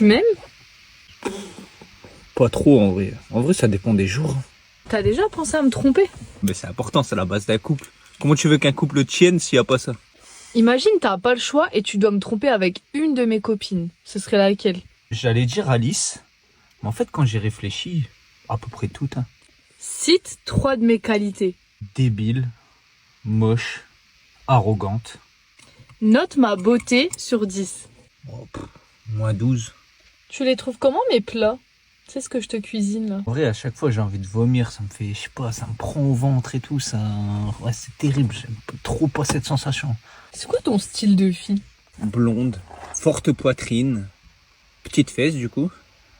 Même? Pas trop en vrai. En vrai, ça dépend des jours. T'as déjà pensé à me tromper? Mais c'est important, c'est la base d'un couple. Comment tu veux qu'un couple tienne s'il n'y a pas ça? Imagine, t'as pas le choix et tu dois me tromper avec une de mes copines. Ce serait laquelle? J'allais dire Alice, mais en fait, quand j'ai réfléchi, à peu près toutes, hein. Cite 3 de mes qualités. Débile, moche, arrogante. Note ma beauté sur 10. Oh, moins 12. Tu les trouves comment mes plats? C'est ce que je te cuisine là. En vrai, à chaque fois, j'ai envie de vomir. Ça me fait, je sais pas, ça me prend au ventre et tout. Ça, ouais, c'est terrible. J'aime trop pas cette sensation. C'est quoi ton style de fille? Blonde, forte poitrine, petite fesse du coup,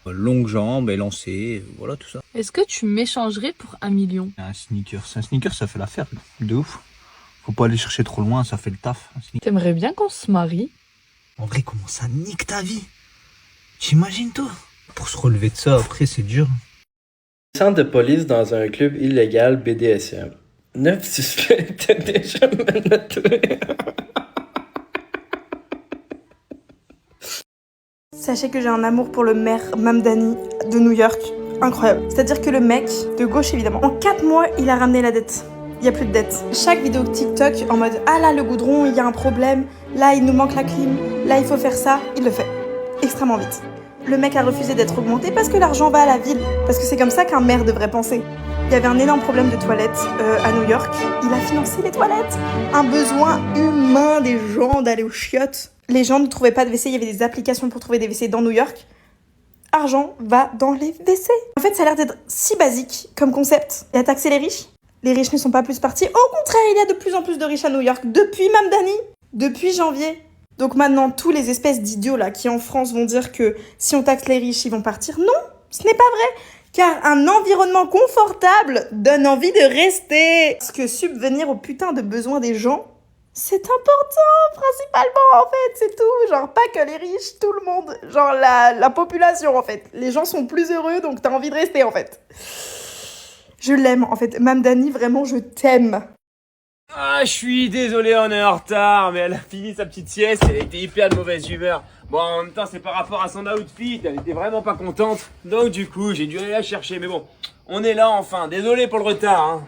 longues jambes, élancée, voilà tout ça. Est-ce que tu m'échangerais pour 1 million? Un sneaker, ça fait l'affaire, de ouf. Faut pas aller chercher trop loin, ça fait le taf. T'aimerais bien qu'on se marie? En vrai, comment ça nique ta vie? T'imagines toi? Pour se relever de ça, après, c'est dur. Centre de police dans un club illégal BDSM. 9 suspects étaient déjà menottés. Sachez que j'ai un amour pour le maire Mamdani de New York. Incroyable. C'est-à-dire que le mec, de gauche évidemment, en 4 mois, il a ramené la dette. Il n'y a plus de dette. Chaque vidéo TikTok en mode « Ah là, le goudron, il y a un problème. Là, il nous manque la clim. Là, il faut faire ça. » Il le fait. Extrêmement vite. Le mec a refusé d'être augmenté parce que l'argent va à la ville. Parce que c'est comme ça qu'un maire devrait penser. Il y avait un énorme problème de toilettes à New York. Il a financé les toilettes. Un besoin humain des gens d'aller aux chiottes. Les gens ne trouvaient pas de WC, il y avait des applications pour trouver des WC dans New York. Argent va dans les WC. En fait, ça a l'air d'être si basique comme concept. Il a taxé les riches. Les riches ne sont pas plus partis. Au contraire, il y a de plus en plus de riches à New York depuis Mamdani, depuis janvier. Donc maintenant, tous les espèces d'idiots là qui en France vont dire que si on taxe les riches, ils vont partir. Non, ce n'est pas vrai. Car un environnement confortable donne envie de rester. Parce que subvenir aux putains de besoins des gens, c'est important, principalement, en fait, c'est tout. Genre, pas que les riches, tout le monde. Genre, la population, en fait. Les gens sont plus heureux, donc t'as envie de rester, en fait. Je l'aime, en fait. Mamdani, vraiment, je t'aime. Ah, je suis désolé, on est en retard, mais elle a fini sa petite sieste, elle était hyper de mauvaise humeur. Bon, en même temps, c'est par rapport à son outfit, elle était vraiment pas contente. Donc, du coup, j'ai dû aller la chercher, mais bon, on est là enfin. Désolé pour le retard, hein.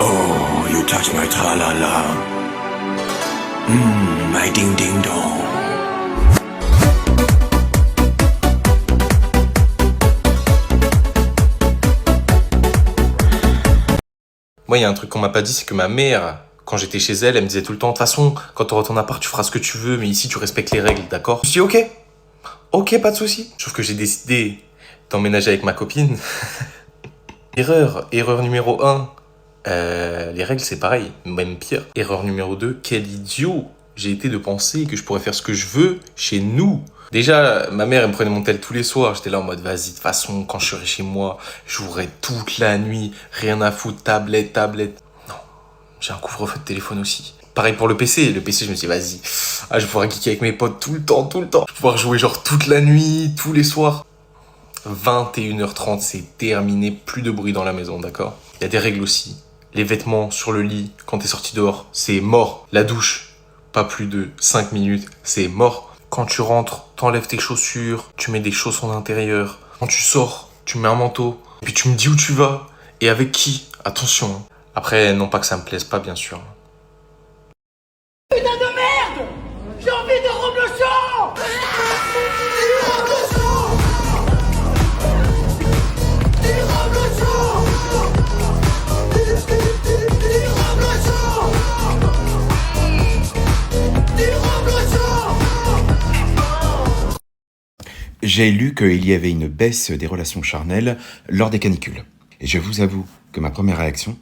Oh, you touch my tra-la-la. My ding-ding-dong. Moi, il y a un truc qu'on m'a pas dit, c'est que ma mère, quand j'étais chez elle, elle me disait tout le temps, de toute façon, quand tu auras ton appart, tu feras ce que tu veux, mais ici, tu respectes les règles, d'accord? Je dis, ok, pas de souci. Sauf que j'ai décidé d'emménager avec ma copine. Erreur numéro 1. Les règles, c'est pareil, même pire. Erreur numéro 2, quel idiot j'ai été de penser que je pourrais faire ce que je veux chez nous. Déjà, ma mère, elle me prenait mon tel tous les soirs. J'étais là en mode, vas-y, de toute façon, quand je serai chez moi, je jouerai toute la nuit. Rien à foutre, tablette. Non, j'ai un couvre-feu de téléphone aussi. Pareil pour le PC. Le PC, je me dis, vas-y, je vais pouvoir geeker avec mes potes tout le temps. Je vais pouvoir jouer genre toute la nuit, tous les soirs. 21h30, c'est terminé. Plus de bruit dans la maison, d'accord? Il y a des règles aussi. Les vêtements sur le lit, quand t'es sorti dehors, c'est mort. La douche, pas plus de 5 minutes, c'est mort. Quand tu rentres, t'enlèves tes chaussures, tu mets des chaussons d'intérieur. Quand tu sors, tu mets un manteau. Et puis tu me dis où tu vas et avec qui. Attention. Hein. Après, non pas que ça me plaise pas, bien sûr. Putain de merde! J'ai envie de rendre le champ! J'ai lu qu'il y avait une baisse des relations charnelles lors des canicules. Et je vous avoue que ma première réaction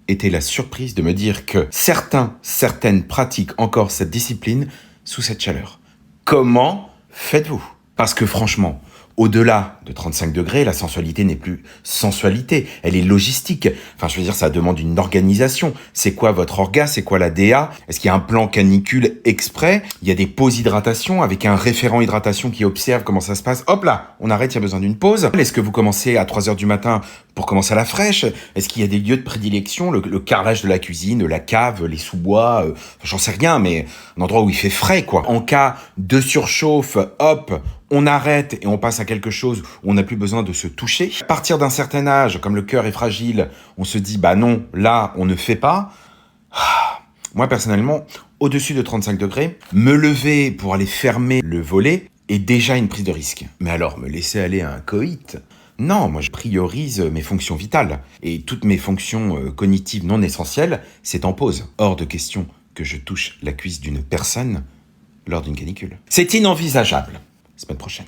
était la surprise de me dire que certaines pratiquent encore cette discipline sous cette chaleur. Comment faites-vous ? Parce que franchement, au-delà de 35 degrés, la sensualité n'est plus sensualité, elle est logistique. Enfin, je veux dire, ça demande une organisation. C'est quoi votre orga? C'est quoi la DA? Est-ce qu'il y a un plan canicule exprès? Il y a des pauses hydratation avec un référent hydratation qui observe comment ça se passe. Hop là, on arrête, il y a besoin d'une pause. Est-ce que vous commencez à 3h du matin pour commencer à la fraîche? Est-ce qu'il y a des lieux de prédilection? Le carrelage de la cuisine, la cave, les sous-bois, j'en sais rien, mais un endroit où il fait frais, quoi. En cas de surchauffe, hop, on arrête et on passe à quelque chose où on n'a plus besoin de se toucher. À partir d'un certain âge, comme le cœur est fragile, on se dit, bah non, là, on ne fait pas. Moi, personnellement, au-dessus de 35 degrés, me lever pour aller fermer le volet est déjà une prise de risque. Mais alors, me laisser aller à un coït? Non, moi, je priorise mes fonctions vitales. Et toutes mes fonctions cognitives non essentielles, c'est en pause. Hors de question que je touche la cuisse d'une personne lors d'une canicule. C'est inenvisageable. Semaine prochaine.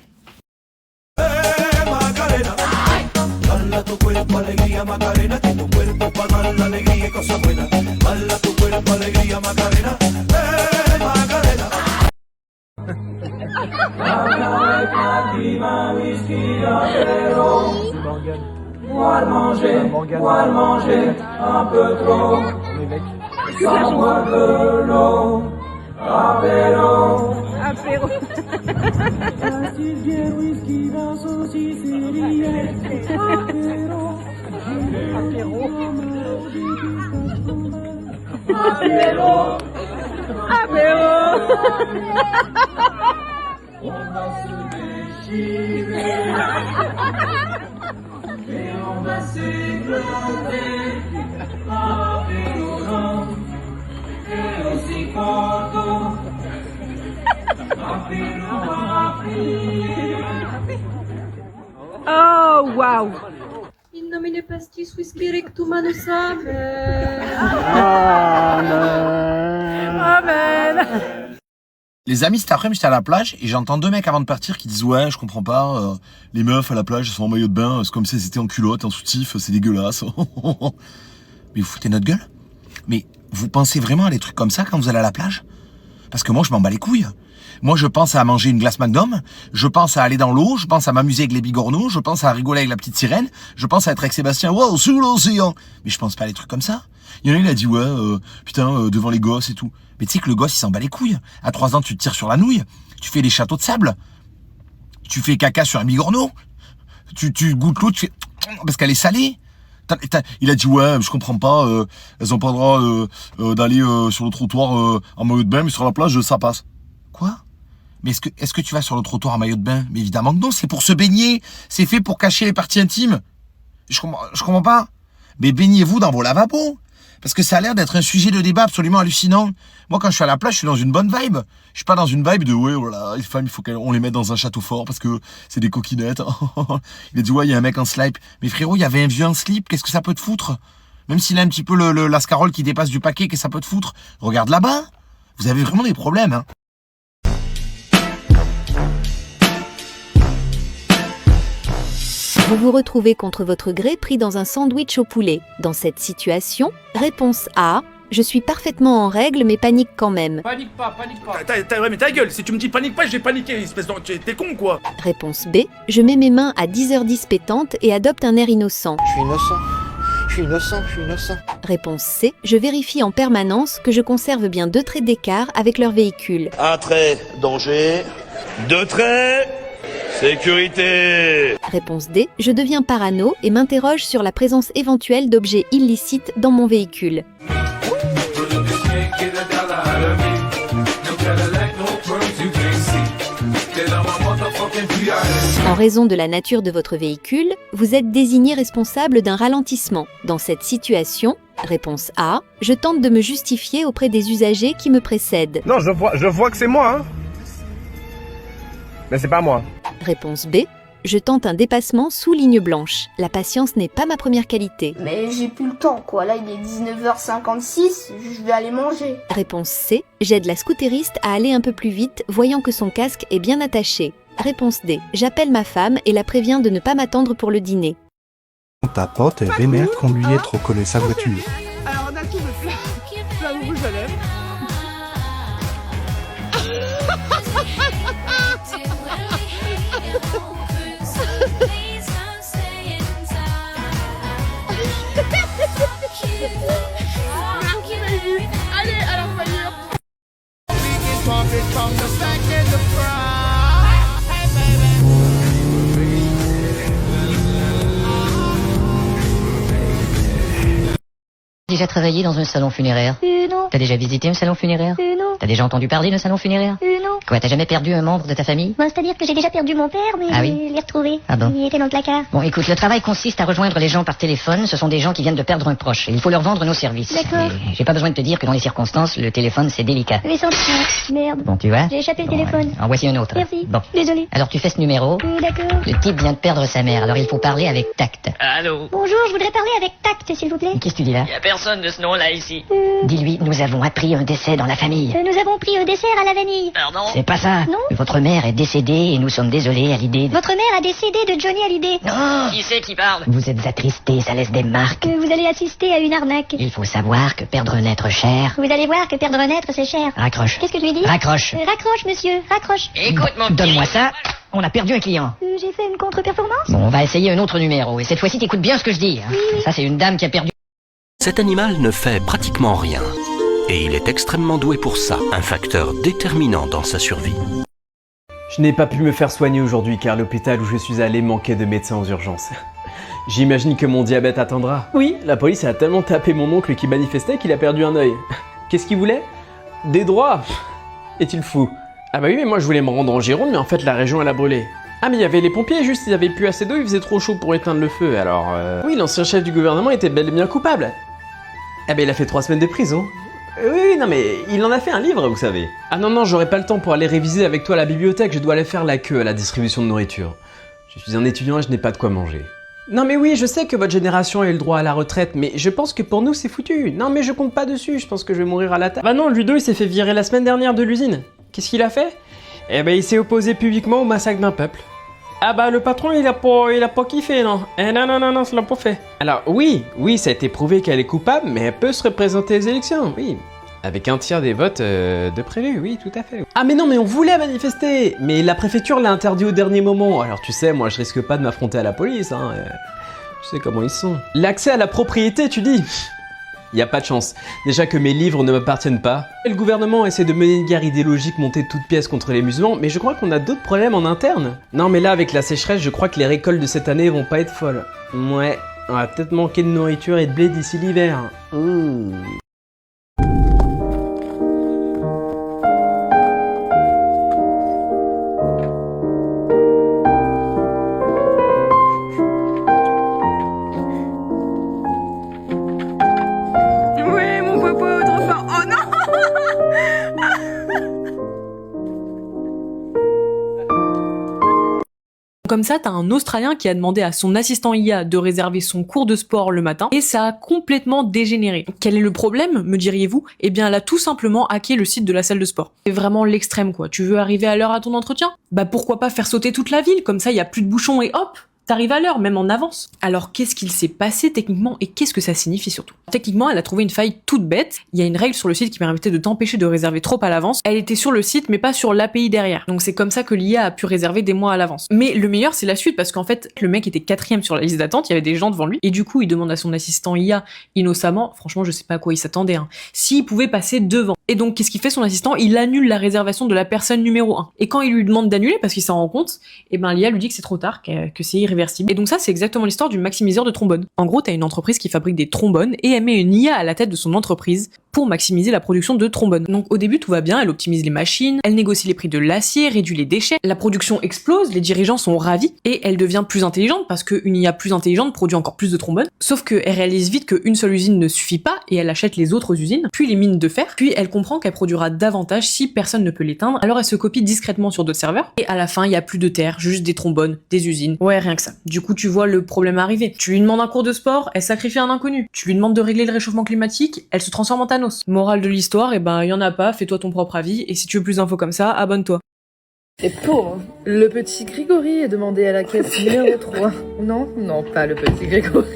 Moi le manger un peu trop, sans boire de l'eau, apéro. Whisky, vin, saucisse, rillettes, apéro. On va se déchirer et on va s'éclater, apéro et aussi photo. Oh, waouh! In nomine Patris Whisky Rectum Anus Amen. Amen! Les amis, cet après-midi, j'étais à la plage et j'entends deux mecs avant de partir qui disent « Ouais, je comprends pas, les meufs à la plage, elles sont en maillot de bain, c'est comme si elles étaient en culotte, en soutif, c'est dégueulasse. » Mais vous foutez notre gueule? Mais vous pensez vraiment à des trucs comme ça quand vous allez à la plage? Parce que moi, je m'en bats les couilles. Moi, je pense à manger une glace Magnum, je pense à aller dans l'eau, je pense à m'amuser avec les bigorneaux, je pense à rigoler avec la petite sirène, je pense à être avec Sébastien, wow, sous l'océan. Mais je pense pas à des trucs comme ça. Il y en a, il a dit, ouais, putain, devant les gosses et tout. Mais tu sais que le gosse, il s'en bat les couilles. À 3 ans, tu te tires sur la nouille, tu fais des châteaux de sable, tu fais caca sur un bigorneau, tu goûtes l'eau, tu fais, parce qu'elle est salée. Il a dit, ouais, je comprends pas, elles ont pas le droit d'aller sur le trottoir en maillot de bain, mais sur la plage, ça passe. Quoi? Mais est-ce que tu vas sur le trottoir en maillot de bain? Mais évidemment que non, c'est pour se baigner. C'est fait pour cacher les parties intimes. Je comprends pas. Mais baignez-vous dans vos lavabos. Parce que ça a l'air d'être un sujet de débat absolument hallucinant. Moi, quand je suis à la plage, je suis dans une bonne vibe. Je suis pas dans une vibe de, ouais, voilà, les femmes, il faut qu'on les mette dans un château fort parce que c'est des coquinettes. Il a dit, ouais, il y a un mec en slip. Mais frérot, il y avait un vieux en slip. Qu'est-ce que ça peut te foutre? Même s'il a un petit peu l'ascarole qui dépasse du paquet, qu'est-ce que ça peut te foutre? Regarde là-bas. Vous avez vraiment des problèmes, hein. Vous vous retrouvez contre votre gré pris dans un sandwich au poulet. Dans cette situation, réponse A. Je suis parfaitement en règle mais panique quand même. Panique pas. Ouais, mais ta gueule, si tu me dis panique pas, je vais paniquer, espèce de... T'es con quoi? Réponse B. Je mets mes mains à 10h10 pétantes et adopte un air innocent. Je suis innocent. Réponse C. Je vérifie en permanence que je conserve bien 2 traits d'écart avec leur véhicule. 1 trait, danger. 2 traits, sécurité. Réponse D. Je deviens parano et m'interroge sur la présence éventuelle d'objets illicites dans mon véhicule. En raison de la nature de votre véhicule, vous êtes désigné responsable d'un ralentissement. Dans cette situation, réponse A, je tente de me justifier auprès des usagers qui me précèdent. Non, je vois que c'est moi, hein. Mais c'est pas moi. Réponse B, je tente un dépassement sous ligne blanche. La patience n'est pas ma première qualité. Mais j'ai plus le temps, quoi. Là, il est 19h56, je vais aller manger. Réponse C, j'aide la scooteriste à aller un peu plus vite, voyant que son casque est bien attaché. Réponse D, j'appelle ma femme et la préviens de ne pas m'attendre pour le dîner. Ta pote est vénère qu'on lui ait trop collé sa voiture. Alors on a tout le plein de rouge à lèvres. déjà travaillé dans un salon funéraire? Non. T'as déjà visité un salon funéraire? Non. T'as déjà entendu parler d'un salon funéraire? Non. Quoi, t'as jamais perdu un membre de ta famille? Bon, c'est-à-dire que j'ai déjà perdu mon père, mais Ah oui? je l'ai retrouvé. Ah bon? Il était dans le placard. Bon, écoute, le travail consiste à rejoindre les gens par téléphone. Ce sont des gens qui viennent de perdre un proche. Et il faut leur vendre nos services. D'accord. Et j'ai pas besoin de te dire que dans les circonstances, le téléphone, c'est délicat. Les sentiments. Merde. Bon, tu vois? J'ai échappé le Bon, téléphone. En voici un autre. Merci. Bon. Désolé. Alors tu fais ce numéro. D'accord. Le type vient de perdre sa mère, alors il faut parler avec tact. Allô? Bonjour, je voudrais parler avec tact, s'il vous plaît. Qu'est-ce que tu dis là? Y a personne de ce nom-là ici. Dis-lui, nous avons appris un décès dans la famille. Nous avons pris un dessert à la vanille. Pardon? C'est pas ça. Non. Votre mère est décédée et nous sommes désolés à l'idée de... Votre mère a décédé de Johnny Hallyday. Non! Qui c'est qui parle? Vous êtes attristé, ça laisse des marques. Vous allez assister à une arnaque. Il faut savoir que perdre un être cher... Vous allez voir que perdre un être, c'est cher. Raccroche. Qu'est-ce que je lui dis? Raccroche. Raccroche, monsieur, raccroche. Écoute, mon petit... Donne-moi ça. On a perdu un client. J'ai fait une contre-performance? Bon, on va essayer un autre numéro. Et cette fois-ci, t'écoutes bien ce que je dis. Hein. Oui. Ça, c'est une dame qui a perdu... Cet animal ne fait pratiquement rien. Et il est extrêmement doué pour ça, un facteur déterminant dans sa survie. Je n'ai pas pu me faire soigner aujourd'hui car l'hôpital où je suis allé manquait de médecins aux urgences. J'imagine que mon diabète attendra. Oui, la police a tellement tapé mon oncle qui manifestait qu'il a perdu un œil. Qu'est-ce qu'il voulait? Des droits? Est-il fou? Ah bah oui, mais moi je voulais me rendre en Gironde, mais en fait la région elle a brûlé. Ah mais il y avait les pompiers, juste ils avaient plus assez d'eau, il faisait trop chaud pour éteindre le feu, alors... Oui, l'ancien chef du gouvernement était bel et bien coupable. Ah bah il a fait 3 semaines de prison. Oui, non mais il en a fait un livre, vous savez. Ah non, j'aurais pas le temps pour aller réviser avec toi à la bibliothèque, je dois aller faire la queue à la distribution de nourriture. Je suis un étudiant et je n'ai pas de quoi manger. Non mais oui, je sais que votre génération a eu le droit à la retraite, mais je pense que pour nous c'est foutu. Non mais je compte pas dessus, je pense que je vais mourir à la table. Bah non, Ludo il s'est fait virer la semaine dernière de l'usine. Qu'est-ce qu'il a fait? Eh ben il s'est opposé publiquement au massacre d'un peuple. Ah bah le patron il a pas kiffé non. Eh non, ça l'a pas fait. Alors oui, ça a été prouvé qu'elle est coupable, mais elle peut se représenter aux élections, oui. Avec un tiers des votes de prévu, oui, tout à fait. Ah mais non, mais on voulait manifester. Mais la préfecture l'a interdit au dernier moment. Alors tu sais, moi je risque pas de m'affronter à la police, hein. Tu sais comment ils sont. L'accès à la propriété, tu dis? Y a pas de chance. Déjà que mes livres ne m'appartiennent pas. Et le gouvernement essaie de mener une guerre idéologique montée de toutes pièces contre les musulmans, mais je crois qu'on a d'autres problèmes en interne. Non mais là, avec la sécheresse, je crois que les récoltes de cette année vont pas être folles. Ouais, on va peut-être manquer de nourriture et de blé d'ici l'hiver. Ouh. Comme ça, t'as un Australien qui a demandé à son assistant IA de réserver son cours de sport le matin et ça a complètement dégénéré. Quel est le problème, me diriez-vous? Eh bien, elle a tout simplement hacké le site de la salle de sport. C'est vraiment l'extrême, quoi. Tu veux arriver à l'heure à ton entretien? Bah pourquoi pas faire sauter toute la ville, comme ça y a plus de bouchons et hop, t'arrives à l'heure, même en avance. Alors qu'est-ce qu'il s'est passé techniquement et qu'est-ce que ça signifie surtout? Techniquement, elle a trouvé une faille toute bête. Il y a une règle sur le site qui permettait de t'empêcher de réserver trop à l'avance. Elle était sur le site mais pas sur l'API derrière. Donc c'est comme ça que l'IA a pu réserver des mois à l'avance. Mais le meilleur c'est la suite parce qu'en fait le mec était 4ème sur la liste d'attente, il y avait des gens devant lui et du coup il demande à son assistant IA innocemment, franchement je sais pas à quoi il s'attendait, hein, s'il pouvait passer devant. Et donc qu'est-ce qu'il fait son assistant? Il annule la réservation de la personne numéro 1. Et quand il lui demande d'annuler parce qu'il s'en rend compte, et ben l'IA lui dit que c'est trop tard, que c'est irréversible. Et donc ça c'est exactement l'histoire du maximiseur de trombones. En gros, t'as une entreprise qui fabrique des trombones et elle met une IA à la tête de son entreprise pour maximiser la production de trombones. Donc au début, tout va bien, elle optimise les machines, elle négocie les prix de l'acier, réduit les déchets, la production explose, les dirigeants sont ravis et elle devient plus intelligente parce qu'une IA plus intelligente produit encore plus de trombones. Sauf qu'elle réalise vite qu'une seule usine ne suffit pas et elle achète les autres usines, puis les mines de fer, puis elle comprend qu'elle produira davantage si personne ne peut l'éteindre, alors elle se copie discrètement sur d'autres serveurs et à la fin, il y a plus de terre, juste des trombones, des usines. Ouais, rien que ça. Du coup, tu vois le problème arriver. Tu lui demandes un cours de sport, elle sacrifie un inconnu. Tu lui demandes de régler le réchauffement climatique, elle se transforme en Thanos. Morale de l'histoire, eh ben, y en a pas, fais-toi ton propre avis, et si tu veux plus d'infos comme ça, abonne-toi. C'est pauvre. Le petit Grégory est demandé à la caisse numéro 3. Non, pas le petit Grégory.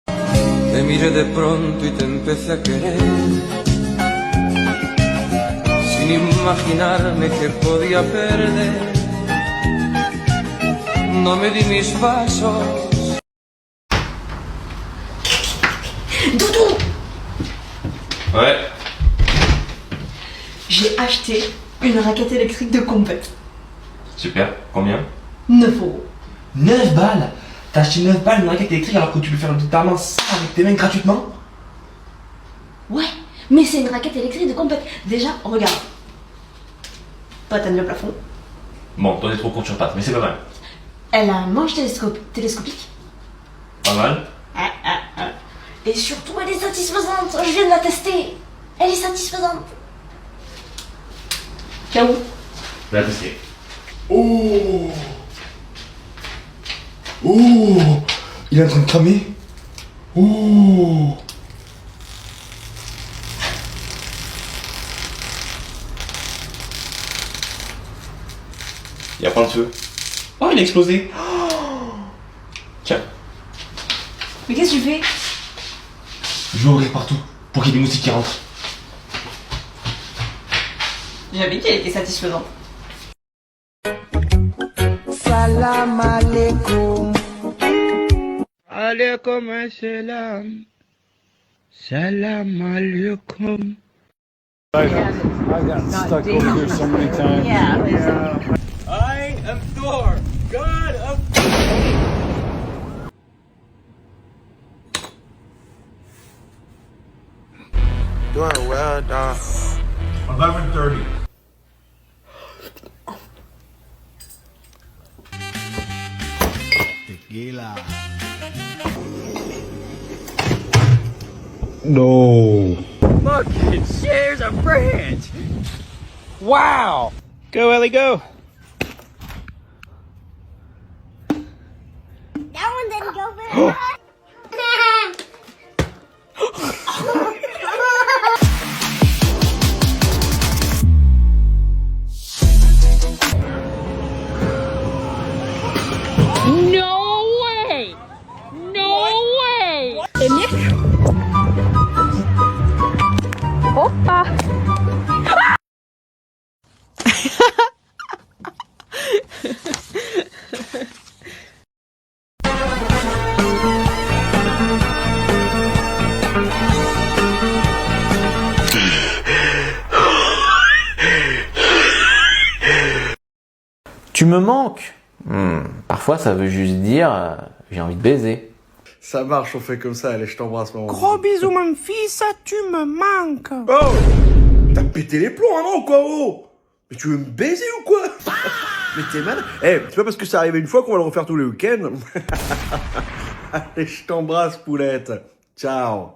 Te miré de pronto y te empecé a querer, sin imaginarme que podía perder. No me di mis pasos. Ouais. J'ai acheté une raquette électrique de compète. Super, combien? 9 euros. 9 balles? T'as acheté 9 balles une raquette électrique alors que tu peux faire littéralement ça avec tes mains gratuitement? Ouais, mais c'est une raquette électrique de compète. Déjà, regarde. Toi, t'aimes le plafond. Bon, toi t'es trop court sur pattes, mais c'est pas mal. Elle a un manche télescopique. Pas mal. Et surtout, elle est satisfaisante. Je viens de la tester. Elle est satisfaisante. Tiens où? Je vais la tester. Oh! Oh! Il est en train de cramer. Oh! Il y a plein de feu. Oh, il a explosé. Tiens. Mais qu'est-ce que tu fais? Je vais ouvrir partout pour qu'il y ait des moustiques qui rentrent. J'avais dit qu'elle était satisfaisante. Salam alaikum. Alaikum assalam. Salam alaikum. I got stuck over here so many times. I am Thor, God of... Doing well, dog. 11:30. Tequila. No. Look, it shares a branch. Wow. Go, Ellie, go. That one didn't go very well. No way! No way! Opa! Tu me manques. Parfois, ça veut juste dire j'ai envie de baiser. Ça marche, on fait comme ça, allez, je t'embrasse, maman. Gros bisous, mon fils, tu me manques. Oh! T'as pété les plombs, hein, non, quoi, oh? Mais tu veux me baiser ou quoi? Mais t'es malade. Eh, c'est pas parce que ça arrive une fois qu'on va le refaire tous les week-ends. Allez, je t'embrasse, poulette. Ciao.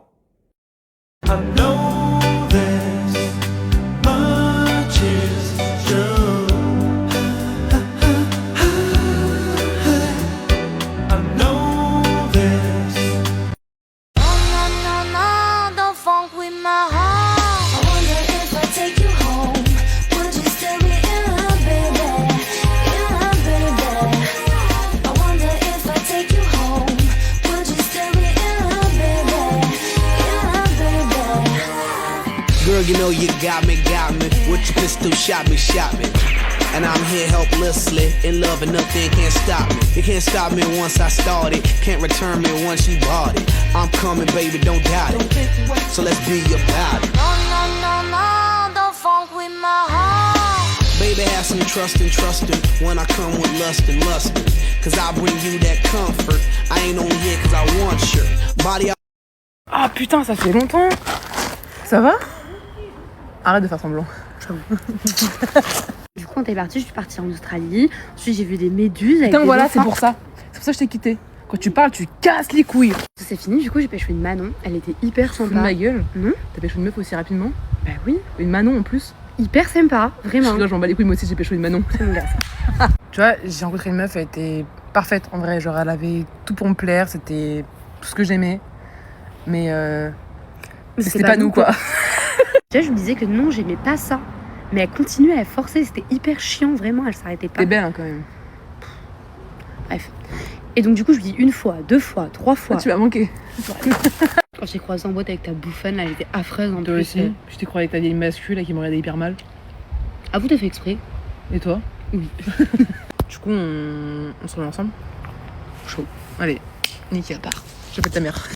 Girl, you know you got me. With your pistol, shot me. And I'm here helplessly, in love and nothing can't stop me. You can't stop me once I started, can't return me once you bought it. I'm coming, baby, don't doubt it. So let's be about it. No, don't funk with my heart. Baby, have some trust and when I come with lust and lustin'. Cause I bring you that comfort. I ain't on here cause I want your body. Ah putain, ça fait longtemps. Ça va? Arrête de faire semblant. Du coup, quand t'es partie, je suis partie en Australie. Ensuite, j'ai vu des méduses. Avec Putain, des voilà, dauphins. c'est pour ça. C'est pour ça que je t'ai quitté. Quand tu parles, tu casses les couilles. C'est fini, du coup, j'ai pêché une Manon. Elle était hyper Fous de sympa. ma gueule. Non? T'as pêché une meuf aussi rapidement? Bah oui. Une Manon en plus. Hyper sympa, vraiment. Là, je m'en bats les couilles, moi aussi j'ai pêché une Manon. Ça me glace. Tu vois, j'ai rencontré une meuf, elle était parfaite en vrai. Genre, elle avait tout pour me plaire, c'était tout ce que j'aimais. Mais c'était pas nous, quoi. Tu vois, je me disais que non, j'aimais pas ça. Mais elle continuait à forcer, c'était hyper chiant, vraiment, elle s'arrêtait pas. T'es belle hein, quand même. Bref. Et donc, du coup, je lui dis une fois, deux fois, trois fois. Ah, tu m'as manqué. Quand j'ai croisé en boîte avec ta bouffonne, là, elle était affreuse en Toi plus. aussi. Je t'ai croisé avec ta vieille mascule là, qui me regardait hyper mal. Ah, vous, t'as fait exprès? Et toi? Oui. Du coup, on se remet ensemble? Chaud. Allez, Niki à part. J'appelle ta mère.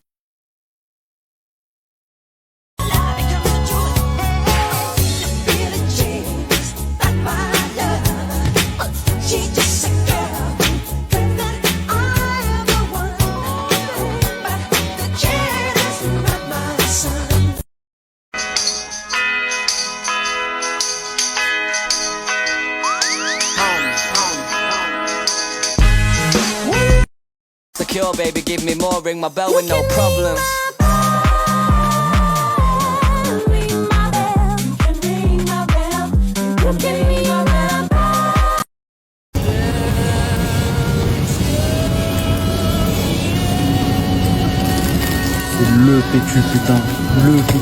baby, give me more, ring my bell with no problems. Le PQ, putain, le PQ.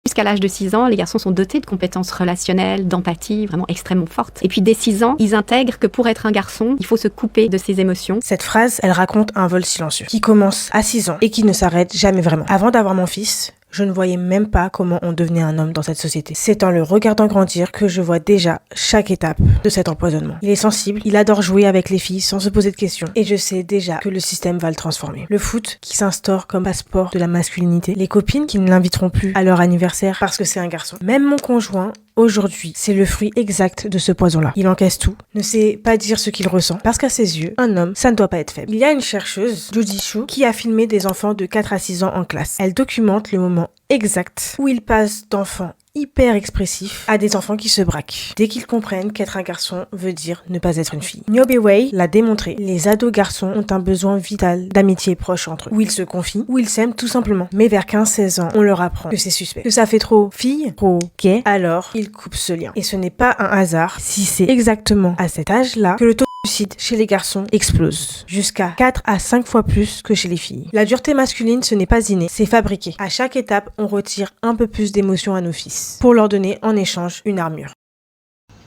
Jusqu'à l'âge de 6 ans, les garçons sont dotés de compétences relationnelles, d'empathie, vraiment extrêmement fortes. Et puis dès 6 ans, ils intègrent que pour être un garçon, il faut se couper de ses émotions. Cette phrase, elle raconte un vol silencieux, qui commence à 6 ans et qui ne s'arrête jamais vraiment. Avant d'avoir mon fils, je ne voyais même pas comment on devenait un homme dans cette société. C'est en le regardant grandir que je vois déjà chaque étape de cet empoisonnement. Il est sensible, il adore jouer avec les filles sans se poser de questions. Et je sais déjà que le système va le transformer. Le foot qui s'instaure comme passeport de la masculinité. Les copines qui ne l'inviteront plus à leur anniversaire parce que c'est un garçon. Même mon conjoint, aujourd'hui, c'est le fruit exact de ce poison-là. Il encaisse tout, ne sait pas dire ce qu'il ressent, parce qu'à ses yeux, un homme, ça ne doit pas être faible. Il y a une chercheuse, Judy Chou, qui a filmé des enfants de 4 à 6 ans en classe. Elle documente le moment exact où il passe d'enfants hyper expressifs à des enfants qui se braquent. Dès qu'ils comprennent qu'être un garçon veut dire ne pas être une fille. Nyobe Wei l'a démontré. Les ados garçons ont un besoin vital d'amitié proche entre eux. Où ils se confient, où ils s'aiment tout simplement. Mais vers 15-16 ans, on leur apprend que c'est suspect. Que ça fait trop fille, trop gay, alors ils coupent ce lien. Et ce n'est pas un hasard si c'est exactement à cet âge-là que le taux de suicide chez les garçons explose. Jusqu'à 4 à 5 fois plus que chez les filles. La dureté masculine, ce n'est pas inné, c'est fabriqué. À chaque étape, on retire un peu plus d'émotion à nos fils. Pour leur donner en échange une armure.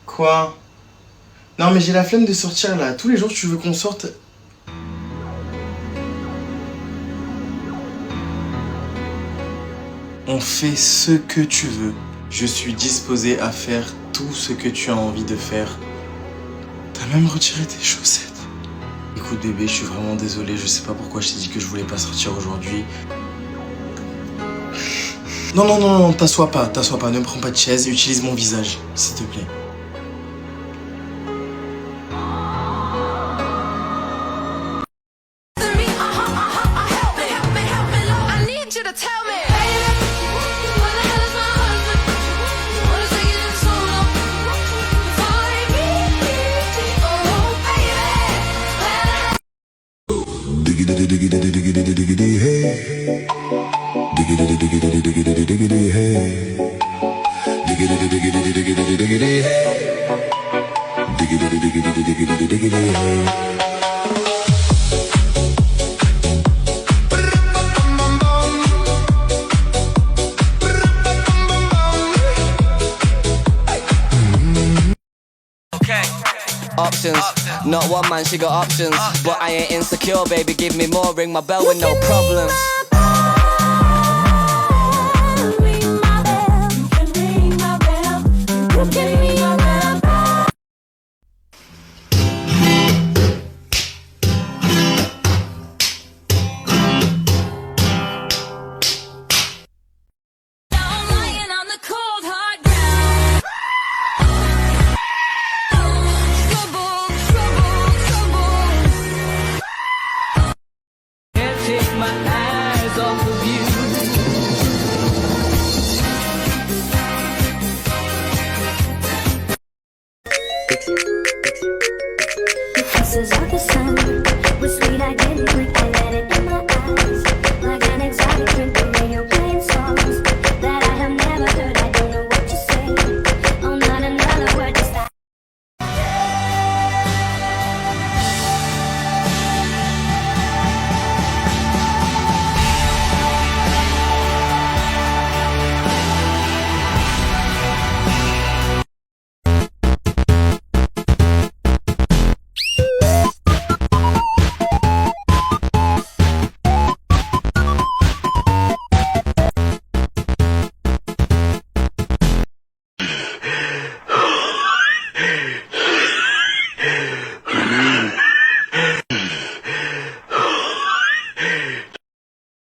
Quoi? Non mais j'ai la flemme de sortir là. Tous les jours tu veux qu'on sorte. On fait ce que tu veux. Je suis disposé à faire tout ce que tu as envie de faire. T'as même retiré tes chaussettes. Écoute bébé, je suis vraiment désolé. Je sais pas pourquoi je t'ai dit que je voulais pas sortir aujourd'hui. Non, t'assois pas, ne me prends pas de chaise, utilise mon visage, s'il te plaît. Options, not one man, she got options. But I ain't insecure, baby, give me more, ring my bell with no problems.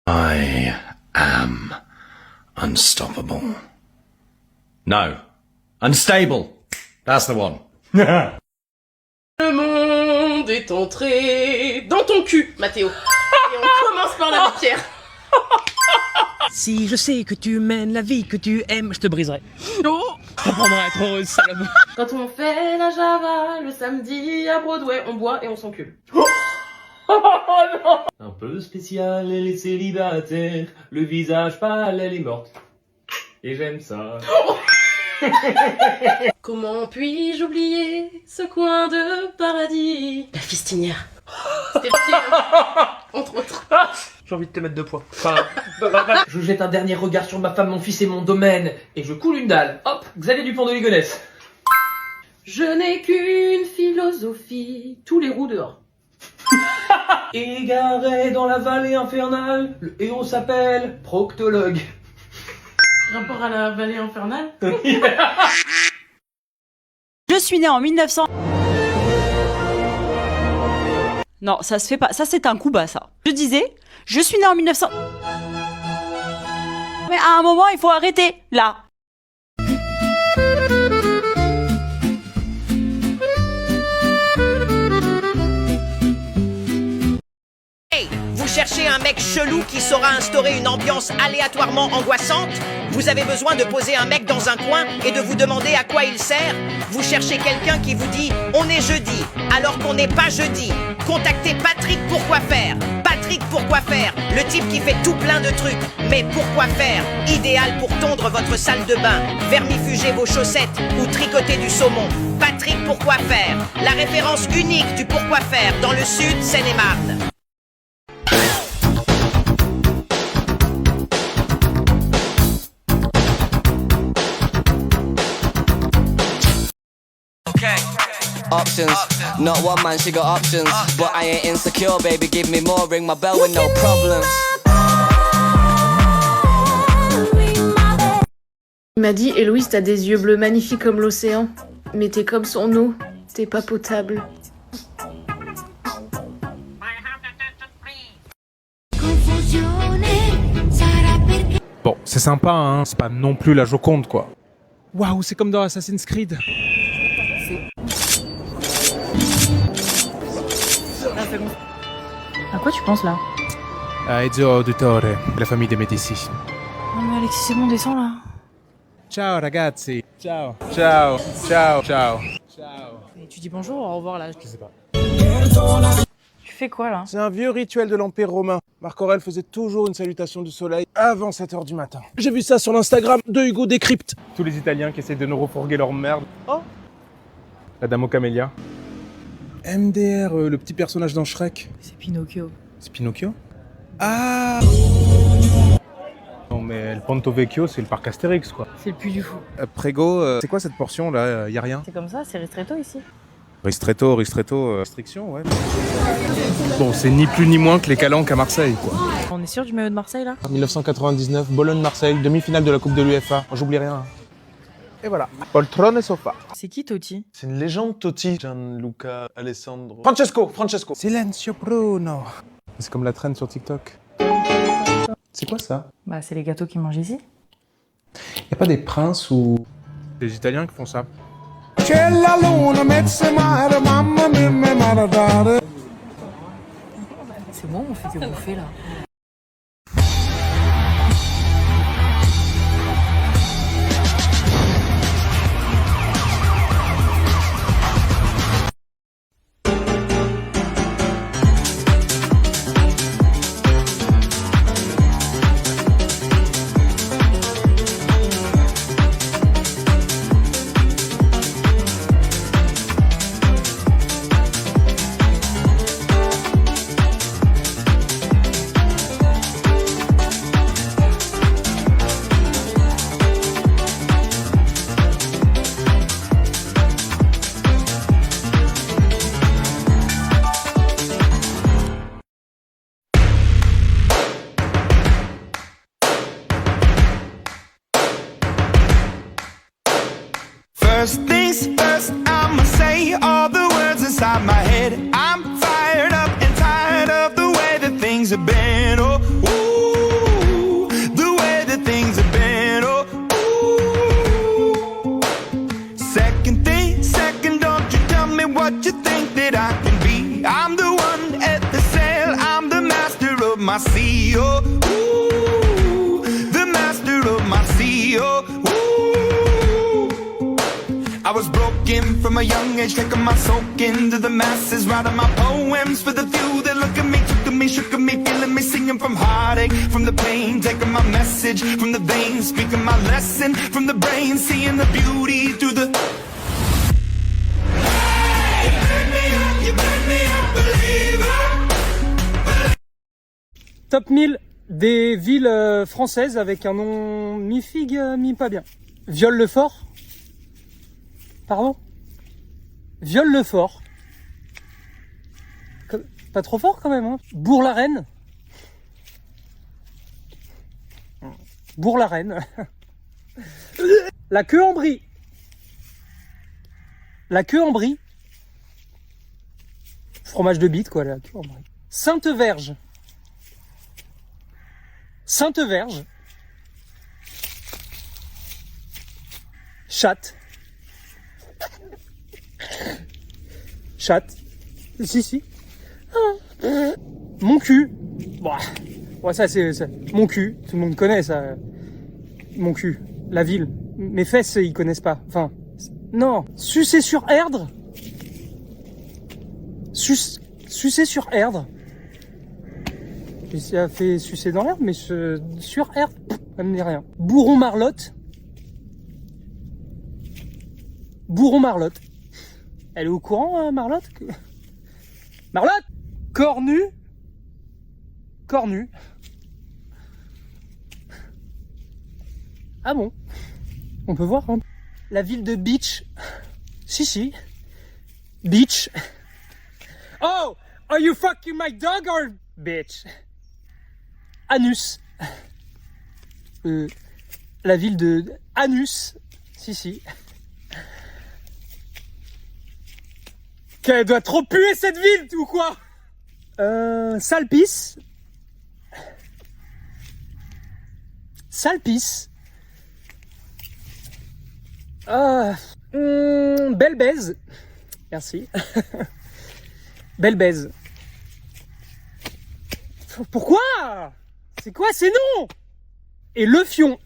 I am unstoppable. No. Unstable. That's the one. Le monde est entré dans ton cul, Mathéo. Et on commence par la pierre. Si je sais que tu mènes la vie que tu aimes, je te briserai. Oh. Apprendre à être heureuse, salope. Quand on fait la Java le samedi à Broadway, on boit et on s'encule. Un peu spécial, elle est célibataire, le visage pâle, elle est morte. Et j'aime ça. Comment puis-je oublier ce coin de paradis? La fistinière. C'était le pire, entre autres. J'ai envie de te mettre 2 points. Enfin, je jette un dernier regard sur ma femme, mon fils et mon domaine, et je coule une dalle. Hop, Xavier Dupont de Ligonnès. Je n'ai qu'une philosophie, tous les roues dehors. Égaré dans la vallée infernale, le héros s'appelle Proctologue. Rapport à la vallée infernale. Je suis née en 1900... Non, ça se fait pas. Ça, c'est un coup bas, ça. Je disais, je suis née en 1900... Mais à un moment, il faut arrêter, là. Hey, vous cherchez un mec chelou qui saura instaurer une ambiance aléatoirement angoissante? Vous avez besoin de poser un mec dans un coin et de vous demander à quoi il sert? Vous cherchez quelqu'un qui vous dit « on est jeudi » alors qu'on n'est pas jeudi? Contactez Patrick Pourquoi Faire. Patrick Pourquoi Faire, le type qui fait tout plein de trucs. Mais pourquoi faire? Idéal pour tondre votre salle de bain, vermifuger vos chaussettes ou tricoter du saumon. Patrick Pourquoi Faire, la référence unique du pourquoi faire dans le sud Seine-et-Marne. Options, not one man, she got options. But I ain't insecure, baby, give me more, ring my bell with no problems. Il m'a dit, Héloïse, t'as des yeux bleus magnifiques comme l'océan, mais t'es comme son eau, t'es pas potable. Bon, c'est sympa, hein, c'est pas non plus la Joconde, quoi. Waouh, c'est comme dans Assassin's Creed. À quoi tu penses là? À Ezio Auditore, la famille des Médicis. Non mais Alexis, c'est bon, descends là. Ciao ragazzi. Ciao. Ciao. Ciao. Ciao. Ciao. Et tu dis bonjour ou au revoir là? Je sais pas. Tu fais quoi là? C'est un vieux rituel de l'Empire romain. Marc Aurèle faisait toujours une salutation du soleil avant 7h du matin. J'ai vu ça sur l'Instagram de Hugo Décrypte. Tous les Italiens qui essaient de nous refourguer leur merde. Oh, la dame aux camélias. MDR, le petit personnage dans Shrek. C'est Pinocchio. C'est Pinocchio? Ah! Non mais le Ponto Vecchio, c'est le parc Astérix, quoi. C'est le Puy du Fou. Prego, c'est quoi cette portion là? Y a rien? C'est comme ça, c'est ristretto ici. Ristretto, restriction, ouais. Bon, c'est ni plus ni moins que les calanques à Marseille, quoi. On est sûr du maillot de Marseille là? 1999, Bologne-Marseille, demi-finale de la Coupe de l'UEFA. J'oublie rien. Et voilà. Poltrone et sofa. C'est qui Totti? C'est une légende, Totti. Gianluca Alessandro. Francesco. Silenzio Bruno. C'est comme la traîne sur TikTok. C'est quoi ça? Bah c'est les gâteaux qu'ils mangent ici. Y'a pas des princes ou des Italiens qui font ça? C'est bon, on fait que bouffer là. First things first, I'ma say all the words inside my head. I'm fired up and tired of the way that things have been. Oh, ooh, the way that things have been. Oh, ooh. Second thing, second, don't you tell me what you think that I can be. I'm the one at the sail, I'm the master of my sea. Oh, ooh, the master of my sea. Oh, ooh. I was broken from a young age, taking my soak into the masses, writing my poems for the few that look at me, took at me, shook at me, feeling me, singing from heartache, from the pain, taking my message from the veins, speaking my lesson from the brain, seeing the beauty through the... Top 1000 des villes françaises avec un nom mi-figue, mi-pas bien. Viol-le-Fort. Pardon? Viol-le-Fort. Pas trop fort quand même, hein. Bourg-la-Reine. Bourg-la-Reine. La Queue-en-Brie. La Queue-en-Brie. Fromage de bite, quoi, la Queue-en-Brie. Sainte-Verge. Sainte-Verge. Chatte. Chatte. Si. Mon cul. Bah. Ouais, ça c'est mon cul. Tout le monde connaît ça. Mon cul. La ville. Mes fesses, ils connaissent pas. Enfin. Non. Sucer sur Erdre. Sucer sur Erdre. Ça fait sucer dans l'herbe, mais sur herbe, ça me dit rien. Bourron-Marlotte. Bourron-Marlotte. Elle est au courant, Marlotte? Marlotte! Cornu. Cornu. Ah bon? On peut voir, hein. La ville de Beach. Si. Beach. Oh! Are you fucking my dog or bitch? Anus. La ville de Anus. Si. Qu'elle doit trop puer cette ville, ou quoi? Salpice. Salpice. Belle baise. Merci. Belle baise. Pourquoi? C'est quoi ces noms? Et le fion.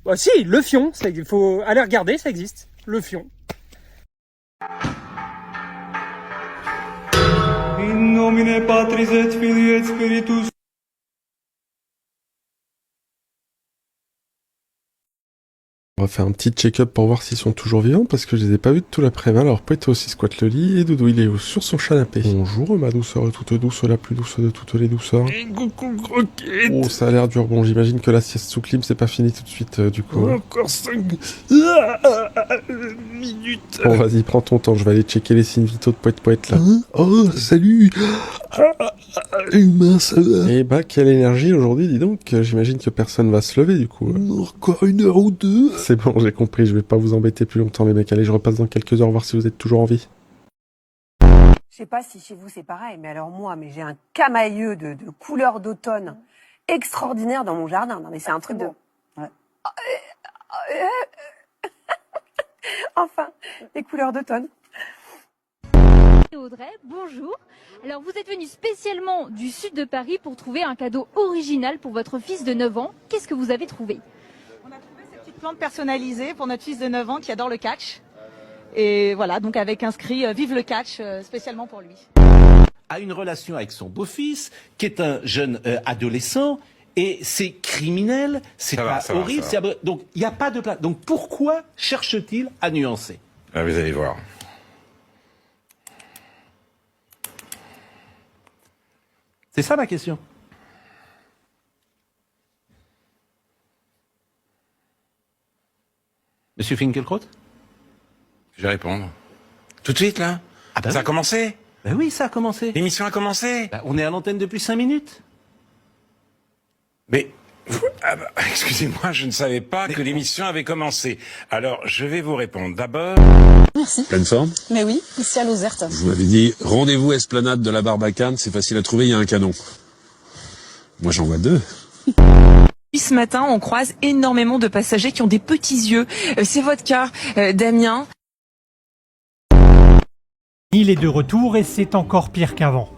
Bah si, le fion, il faut aller regarder, ça existe. Le fion. In nomine Patris et Filii et Spiritus. On va faire un petit check-up pour voir s'ils sont toujours vivants parce que je les ai pas vus de tout l'après-midi. Alors Poète aussi squatte le lit et Doudou il est sur son canapé. Bonjour ma douceur toute douce, la plus douce de toutes les douceurs. Coucou croquette. Oh ça a l'air dur, bon j'imagine que la sieste sous clim c'est pas fini tout de suite du coup. Encore 5 minutes. Bon vas-y prends ton temps, je vais aller checker les signes vitaux de Poète là. Oh salut. Mince. Et bah quelle énergie aujourd'hui dis donc, j'imagine que personne va se lever du coup. Encore 1 heure ou 2. C'est bon, j'ai compris, je vais pas vous embêter plus longtemps les mecs, allez je repasse dans quelques heures voir si vous êtes toujours en vie. Je sais pas si chez vous c'est pareil, mais alors moi, j'ai un camailleux de couleurs d'automne extraordinaire dans mon jardin. Non mais c'est un truc de... Ouais. Enfin, les couleurs d'automne. Audrey, bonjour. Alors vous êtes venu spécialement du sud de Paris pour trouver un cadeau original pour votre fils de 9 ans. Qu'est-ce que vous avez trouvé? On a trouvé cette petite plante personnalisée pour notre fils de 9 ans qui adore le catch. Et voilà, donc avec inscrit Vive le catch spécialement pour lui. A une relation avec son beau-fils, qui est un jeune adolescent, et c'est criminel, c'est pas horrible, donc il n'y a pas de place. Donc pourquoi cherche-t-il à nuancer? Vous allez voir. C'est ça ma question. Monsieur Finkielkraut? Je vais répondre. Tout de suite, là? Ah bah ça a commencé? Ben oui, ça a commencé. L'émission a commencé? Ben, on est à l'antenne depuis 5 minutes. Mais, excusez-moi, je ne savais pas que l'émission avait commencé. Alors, je vais vous répondre. D'abord... Merci. Pleine forme? Mais oui, ici à Lozerte. Vous m'avez dit, rendez-vous esplanade de la Barbacane, c'est facile à trouver, il y a un canon. Moi, j'en vois 2. Ce matin, on croise énormément de passagers qui ont des petits yeux. C'est votre cas, Damien. Il est de retour et c'est encore pire qu'avant.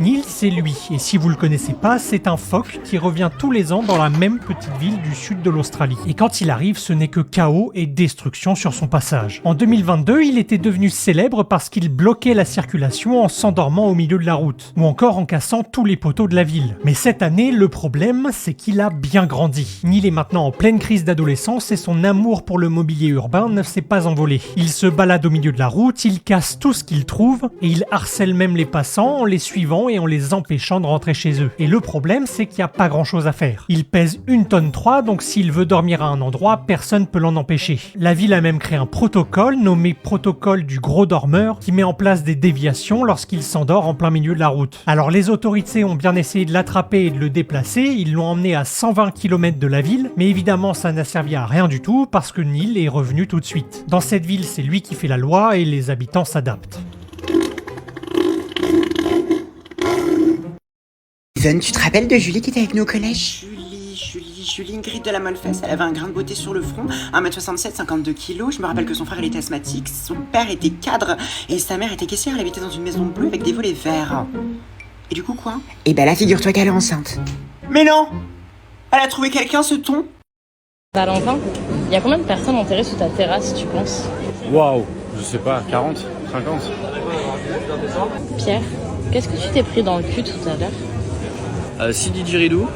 Neil, c'est lui, et si vous le connaissez pas, c'est un phoque qui revient tous les ans dans la même petite ville du sud de l'Australie. Et quand il arrive, ce n'est que chaos et destruction sur son passage. En 2022, il était devenu célèbre parce qu'il bloquait la circulation en s'endormant au milieu de la route, ou encore en cassant tous les poteaux de la ville. Mais cette année, le problème, c'est qu'il a bien grandi. Neil est maintenant en pleine crise d'adolescence et son amour pour le mobilier urbain ne s'est pas envolé. Il se balade au milieu de la route, il casse tout ce qu'il trouve, et il harcèle même les passants en les suivant et en les empêchant de rentrer chez eux. Et le problème, c'est qu'il n'y a pas grand chose à faire. Il pèse 1,3 tonne, donc s'il veut dormir à un endroit, personne peut l'en empêcher. La ville a même créé un protocole nommé protocole du gros dormeur qui met en place des déviations lorsqu'il s'endort en plein milieu de la route. Alors les autorités ont bien essayé de l'attraper et de le déplacer, ils l'ont emmené à 120 km de la ville, mais évidemment ça n'a servi à rien du tout parce que Neil est revenu tout de suite. Dans cette ville, c'est lui qui fait la loi et les habitants s'adaptent. Yvonne, tu te rappelles de Julie qui était avec nous au collège? Julie Ingrid de la Mollefesse, elle avait un grain de beauté sur le front, 1m67, 52 kg. Je me rappelle que son frère il était asthmatique, son père était cadre et sa mère était caissière. Elle habitait dans une maison bleue avec des volets verts. Et du coup quoi? Eh ben là, figure-toi qu'elle est enceinte. Mais non! Elle a trouvé quelqu'un, ce ton? Valentin, il y a combien de personnes enterrées sous ta terrasse, tu penses? Waouh, je sais pas, 40, 50. Pierre, qu'est-ce que tu t'es pris dans le cul tout à l'heure? 6 didgeridoo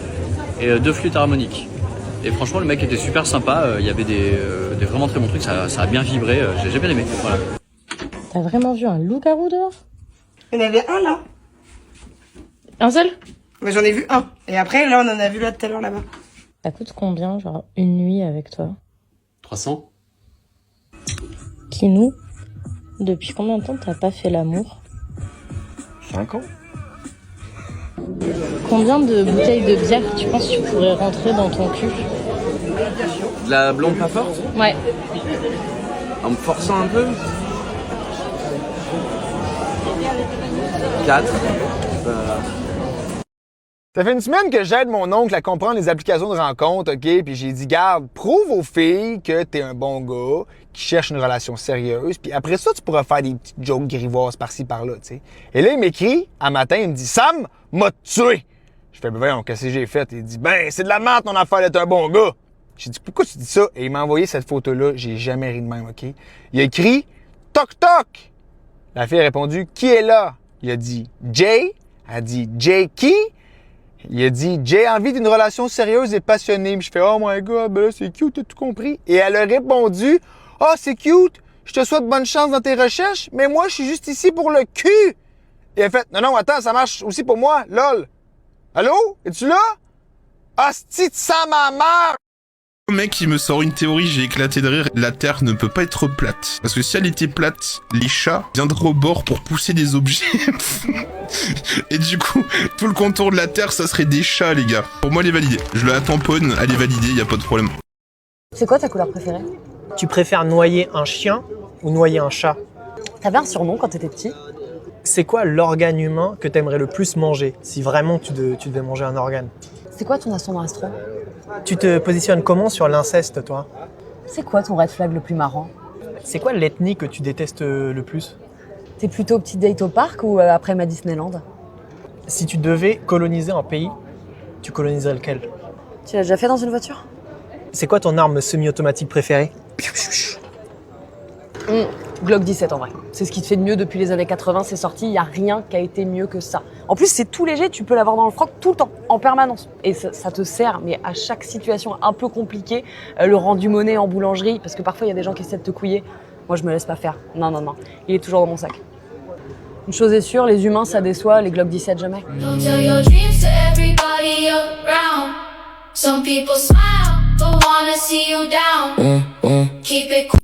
et 2 flûtes harmoniques. Et franchement, le mec était super sympa, il y avait des vraiment très bons trucs, ça a bien vibré, j'ai bien aimé. Voilà. T'as vraiment vu un loup-garou dehors? Il y en avait un là. Un seul? Mais j'en ai vu un. Et après, là, on en a vu là tout à l'heure là-bas. Ça coûte combien, genre, une nuit avec toi? 300. Kinou, depuis combien de temps t'as pas fait l'amour? 5 ans. Combien de bouteilles de bière tu penses que tu pourrais rentrer dans ton cul? De la blonde pas forte? Ouais. En me forçant un peu? 4. Ça fait une semaine que j'aide mon oncle à comprendre les applications de rencontre, OK? Puis j'ai dit, garde, prouve aux filles que t'es un bon gars, qui cherche une relation sérieuse, puis après ça, tu pourras faire des petites jokes grivoises par-ci, par-là, tu sais. Et là, il m'écrit, un matin, il me dit, Sam m'a tué. Je fais, ben voyons, qu'est-ce que j'ai fait? Il dit, ben, c'est de la merde ton affaire d'être un bon gars. J'ai dit, pourquoi tu dis ça? Et il m'a envoyé cette photo-là, j'ai jamais ri de même, OK? Il a écrit, toc toc. La fille a répondu, qui est là? Il a dit, Jay. Elle a dit, Jay qui? Il a dit, j'ai envie d'une relation sérieuse et passionnée. Puis je fais, oh my god, ben là, c'est cute, t'as tout compris. Et elle a répondu, oh, c'est cute, je te souhaite bonne chance dans tes recherches, mais moi, je suis juste ici pour le cul. Et elle a fait, non, attends, ça marche aussi pour moi, lol. Allô? Es-tu là? Hostie de sang, ma mère! Le mec, il me sort une théorie, j'ai éclaté de rire. La Terre ne peut pas être plate. Parce que si elle était plate, les chats viendraient au bord pour pousser des objets. Et du coup, tout le contour de la Terre, ça serait des chats, les gars. Pour moi, elle est validée. Je la tamponne, elle est validée, y a pas de problème. C'est quoi ta couleur préférée? Tu préfères noyer un chien ou noyer un chat? T'avais un surnom quand t'étais petit? C'est quoi l'organe humain que t'aimerais le plus manger, si vraiment tu devais manger un organe? C'est quoi ton ascendant astro? Tu te positionnes comment sur l'inceste, toi? C'est quoi ton red flag le plus marrant? C'est quoi l'ethnie que tu détestes le plus? T'es plutôt petite date au parc ou après ma Disneyland? Si tu devais coloniser un pays, tu coloniserais lequel? Tu l'as déjà fait dans une voiture? C'est quoi ton arme semi-automatique préférée? Glock 17 en vrai. C'est ce qui te fait de mieux depuis les années 80, c'est sorti, il n'y a rien qui a été mieux que ça. En plus, c'est tout léger, tu peux l'avoir dans le froc tout le temps, en permanence. Et ça te sert, mais à chaque situation un peu compliquée, le rendu monnaie en boulangerie, parce que parfois il y a des gens qui essaient de te couiller. Moi, je me laisse pas faire. Non. Il est toujours dans mon sac. Une chose est sûre, les humains, ça déçoit, les Glock 17 jamais. Don't tell your dreams to everybody around. Some people smile, but wanna see you down. Keep it cool.